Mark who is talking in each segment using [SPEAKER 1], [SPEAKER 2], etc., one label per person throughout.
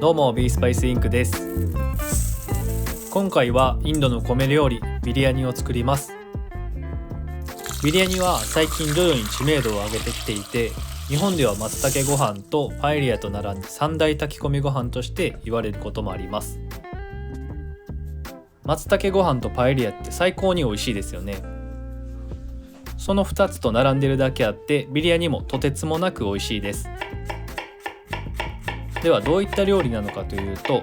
[SPEAKER 1] どうもビースパイスインクです。今回はインドの米料理ビリヤニを作ります。ビリヤニは最近徐々に知名度を上げてきていて、日本では松茸ご飯とパエリアと並んで三大炊き込みご飯として言われることもあります。松茸ご飯とパエリアって最高に美味しいですよね。その2つと並んでるだけあってビリヤニもとてつもなく美味しいです。ではどういった料理なのかというと、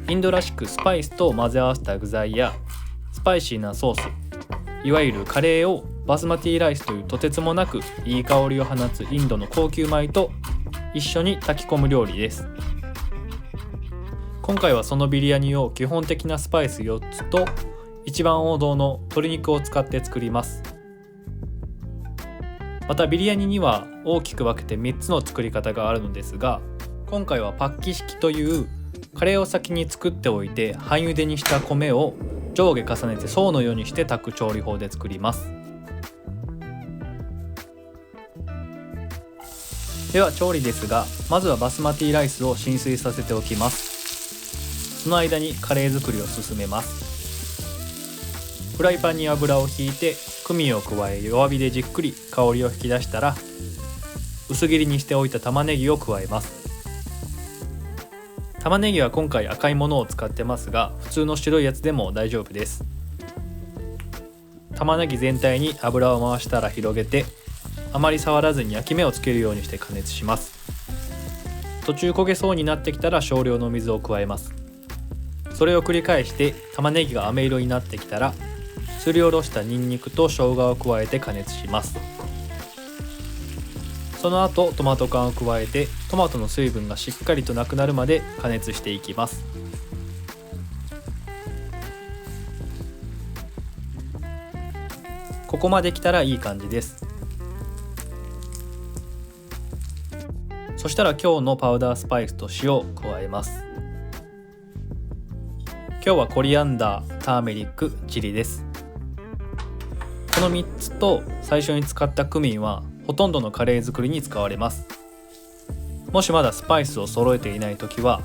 [SPEAKER 1] インドらしくスパイスと混ぜ合わせた具材やスパイシーなソース、いわゆるカレーをバスマティライスというとてつもなくいい香りを放つインドの高級米と一緒に炊き込む料理です。今回はそのビリヤニを基本的なスパイス4つと一番王道の鶏肉を使って作ります。またビリヤニには大きく分けて3つの作り方があるのですが、今回はパッキ式というカレーを先に作っておいて半茹でにした米を上下重ねて層のようにして炊く調理法で作ります。では調理ですが、まずはバスマティライスを浸水させておきます。その間にカレー作りを進めます。フライパンに油をひいてクミンを加え弱火でじっくり香りを引き出したら、薄切りにしておいた玉ねぎを加えます。玉ねぎは今回赤いものを使ってますが、普通の白いやつでも大丈夫です。玉ねぎ全体に油を回したら広げて、あまり触らずに焼き目をつけるようにして加熱します。途中焦げそうになってきたら少量の水を加えます。それを繰り返して玉ねぎが飴色になってきたら、すりおろしたニンニクと生姜を加えて加熱します。その後トマト缶を加えてトマトの水分がしっかりとなくなるまで加熱していきます。ここまで来たらいい感じです。そしたら今日のパウダースパイスと塩を加えます。今日はコリアンダー、ターメリック、チリです。この3つと最初に使ったクミンはほとんどのカレー作りに使われます。もしまだスパイスを揃えていないときは、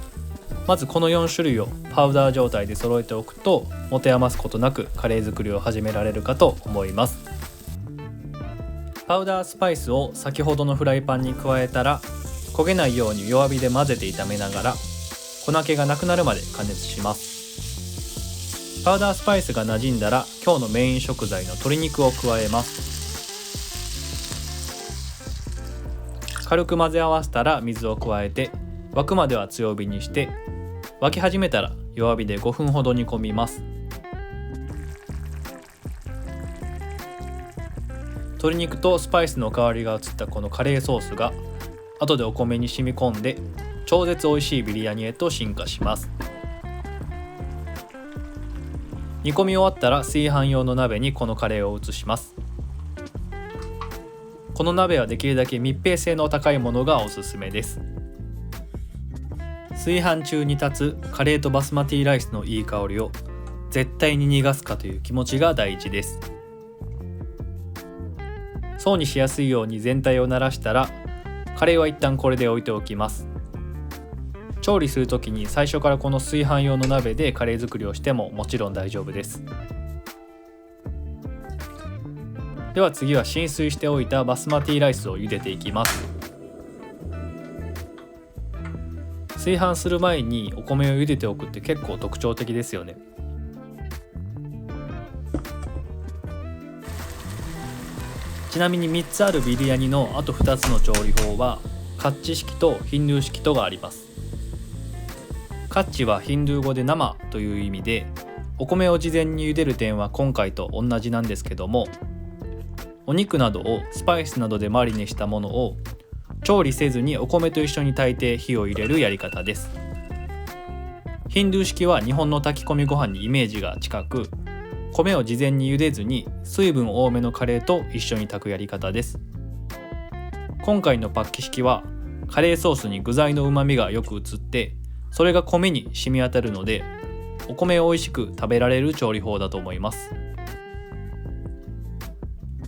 [SPEAKER 1] まずこの4種類をパウダー状態で揃えておくと持て余すことなくカレー作りを始められるかと思います。パウダースパイスを先ほどのフライパンに加えたら、焦げないように弱火で混ぜて炒めながら粉気がなくなるまで加熱します。パウダースパイスが馴染んだら今日のメイン食材の鶏肉を加えます。軽く混ぜ合わせたら水を加えて沸くまでは強火にして、沸き始めたら弱火で5分ほど煮込みます。鶏肉とスパイスの香りが移ったこのカレーソースが後でお米に染み込んで超絶美味しいビリヤニへと進化します。煮込み終わったら炊飯用の鍋にこのカレーを移します。この鍋はできるだけ密閉性の高いものがおすすめです。炊飯中に立つカレーとバスマティライスのいい香りを絶対に逃がすかという気持ちが大事です。層にしやすいように全体を慣らしたら、カレーは一旦これで置いておきます。調理するときに最初からこの炊飯用の鍋でカレー作りをしてももちろん大丈夫です。では次は浸水しておいたバスマティライスを茹でていきます。炊飯する前にお米を茹でておくって結構特徴的ですよね。ちなみに3つあるビリヤニのあと2つの調理法はカッチ式とヒンドゥー式とがあります。カッチはヒンドゥー語で生という意味で、お米を事前に茹でる点は今回と同じなんですけども、お肉などをスパイスなどでマリネしたものを調理せずにお米と一緒に炊いて火を入れるやり方です。ヒンドゥー式は日本の炊き込みご飯にイメージが近く、米を事前に茹でずに水分多めのカレーと一緒に炊くやり方です。今回のパッキ式はカレーソースに具材の旨味がよく移って、それが米に染み当たるのでお米を美味しく食べられる調理法だと思います。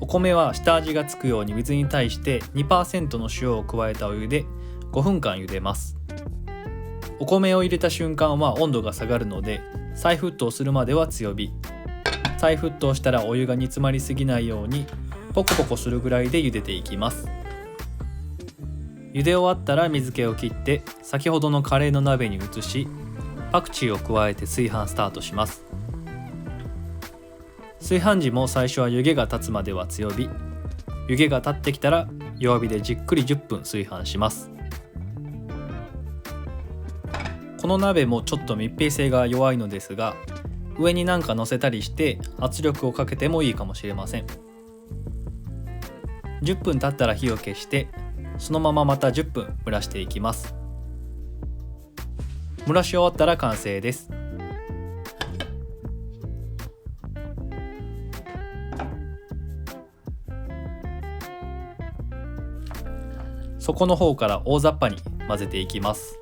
[SPEAKER 1] お米は下味がつくように水に対して 2% の塩を加えたお湯で5分間茹でます。お米を入れた瞬間は温度が下がるので、再沸騰するまでは強火。再沸騰したらお湯が煮詰まりすぎないようにポコポコするぐらいで茹でていきます。茹で終わったら水気を切って先ほどのカレーの鍋に移し、パクチーを加えて炊飯スタートします。炊飯時も最初は湯気が立つまでは強火、湯気が立ってきたら弱火でじっくり10分炊飯します。この鍋もちょっと密閉性が弱いのですが、上に何か乗せたりして圧力をかけてもいいかもしれません。10分経ったら火を消して、そのまままた10分蒸らしていきます。蒸らし終わったら完成です。底の方から大雑把に混ぜていきます。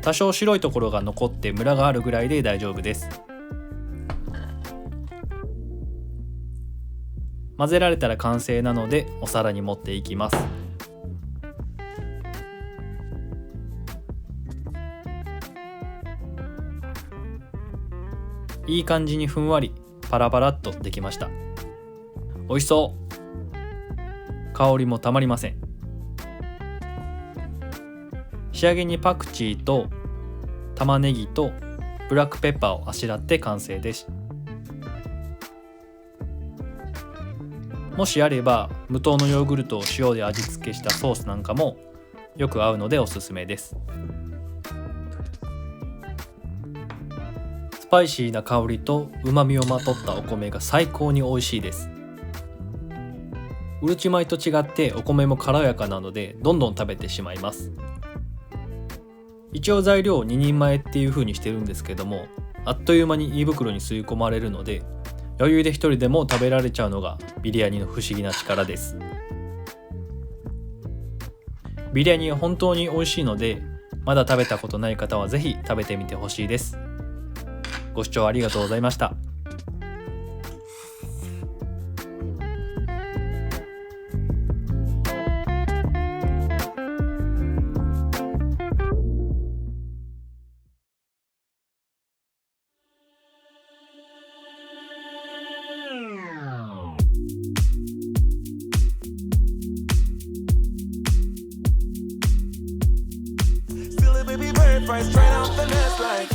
[SPEAKER 1] 多少白いところが残ってムラがあるぐらいで大丈夫です。混ぜられたら完成なのでお皿に盛っていきます。いい感じにふんわりパラパラっとできました。美味しそう。香りもたまりません。仕上げにパクチーと玉ねぎとブラックペッパーをあしらって完成です。もしあれば無糖のヨーグルトを塩で味付けしたソースなんかもよく合うのでおすすめです。スパイシーな香りと旨味をまとったお米が最高に美味しいです。うるち米と違ってお米も軽やかなのでどんどん食べてしまいます。一応材料を2人前っていう風にしてるんですけども、あっという間に胃袋に吸い込まれるので、余裕で一人でも食べられちゃうのがビリヤニの不思議な力です。ビリヤニは本当に美味しいので、まだ食べたことない方はぜひ食べてみてほしいです。ご視聴ありがとうございました。
[SPEAKER 2] Baby bird, fry straight off the nest like